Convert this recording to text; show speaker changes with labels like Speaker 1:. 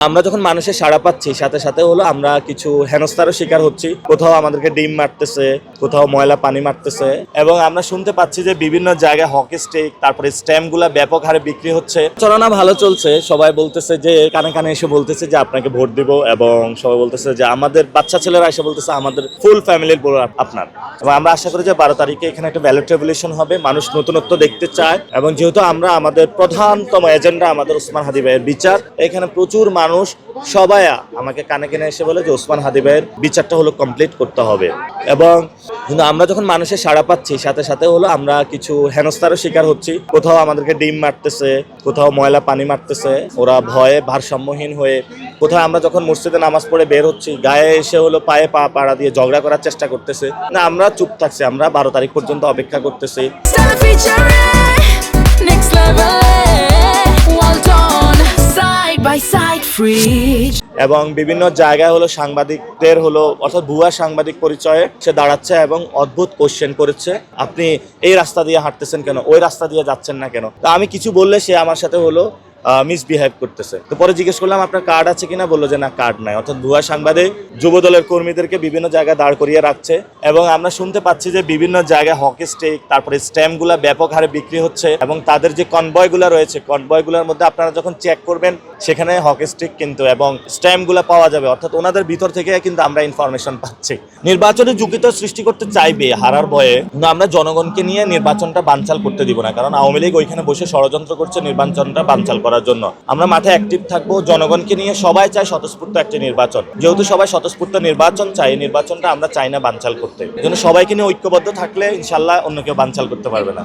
Speaker 1: আমরা যখন মানুষের সাড়া পাচ্ছি সাথে সাথে হলো আমরা কিছু হেনস্থারও শিকার হচ্ছি। কোথাও আমাদেরকে ডিম মারতেছে, কোথাও ময়লা পানি মারতেছে, এবং আমরা শুনতে পাচ্ছি যে বিভিন্ন জায়গায় হকি স্টিক তারপরে স্ট্যাম্পগুলা ব্যাপক হারে বিক্রি হচ্ছে। চলনা ভালো চলছে, সবাই বলতেছে যে কানে কানে এসে বলতেছে যে আপনাকে ভোট দিব, এবং সবাই বলতেছে যে আমাদের বাচ্চা ছেলেরা এসে বলতেছে আমাদের ফুল ফ্যামিলির বড় আপনার। এবং আমরা আশা করি যে 12 তারিখে এখানে একটা ব্যালট রেভলিউশন হবে, মানুষ নতুনত্ব দেখতে চায়। এবং যেহেতু আমরা আমাদের প্রধানতম এজেন্ডা আমাদের ওসমান হাদি ভাইয়ের বিচার, এখানে প্রচুর মানুষ সবাই আমাকে কানে কানে এসে বলে যে ওসমান হাদি ভাইয়ের বিচারটা হলো কমপ্লিট করতে হবে। এবং কিন্তু আমরা যখন মানুষের সাড়া পাচ্ছি সাথে সাথে হলো আমরা কিছু হেনস্থারও শিকার হচ্ছি। কোথাও আমাদেরকে ডিম মারতেছে, কোথাও ময়লা পানি মারতেছে, ওরা ভয়ে ভারসাম্যহীন হয়ে। কোথাও আমরা যখন মসজিদে নামাজ পড়ে বের হচ্ছি, গায়ে এসে হলো পায়ে পা পাড়া দিয়ে ঝগড়া করার চেষ্টা করতেছে। না, আমরা চুপ থাকছি, আমরা 12 তারিখ পর্যন্ত অপেক্ষা করতেছি। এবং বিভিন্ন জায়গায় হলো সাংবাদিকদের হলো অর্থাৎ ভুয়া সাংবাদিক পরিচয়ে সে দাঁড়াচ্ছে এবং অদ্ভুত কোশ্চেন করেছে, আপনি এই রাস্তা দিয়ে হাঁটতেছেন কেন, ওই রাস্তা দিয়ে যাচ্ছেন না কেন। তা আমি কিছু বললে সে আমার সাথে হলো মিসবিহেভ করতেছে। তো পরে জিজ্ঞেস করলাম আপনার কার্ড আছে কিনা, বললো যে না কার্ড নাই। অর্থাৎ ভুয়া সাংবাদিক যুব দলের কর্মীদেরকে বিভিন্ন জায়গায় দাঁড় করিয়ে রাখছে। এবং আমরা শুনতে পাচ্ছি যে বিভিন্ন জায়গায় হকি স্টিক তারপরে স্ট্যাম্পগুলা ব্যাপক হারে বিক্রি হচ্ছে। এবং তাদের যে কনভয়গুলো রয়েছে, কনভয়গুলোর মধ্যে আপনারা যখন চেক করবেন সেখানে হকি স্টিক কিন্তু এবং স্ট্যাম্পগুলো পাওয়া যাবে। অর্থাৎ ওনাদের ভিতর থেকে কিন্তু আমরা ইনফরমেশন পাচ্ছি। নির্বাচনে ঝুঁকি তো সৃষ্টি করতে চাইবে হারার ভয়ে, কিন্তু আমরা জনগণকে নিয়ে নির্বাচনটা বানচাল করতে দিব না। কারণ আওয়ামী লীগ ওইখানে বসে ষড়যন্ত্র করছে নির্বাচনটা বানচাল করার জন্য। আমরা মাঠে অ্যাক্টিভ থাকবো, জনগণকে নিয়ে। সবাই চায় স্বতঃস্ফূর্ত একটি নির্বাচন। যেহেতু সবাই স্বতঃস্ফূর্ত নির্বাচন চাই, নির্বাচনটা আমরা চাই না বানচাল করতে। এই জন্য সবাইকে নিয়ে ঐক্যবদ্ধ থাকলে ইনশাল্লাহ অন্য কেউ বানচাল করতে পারবে না।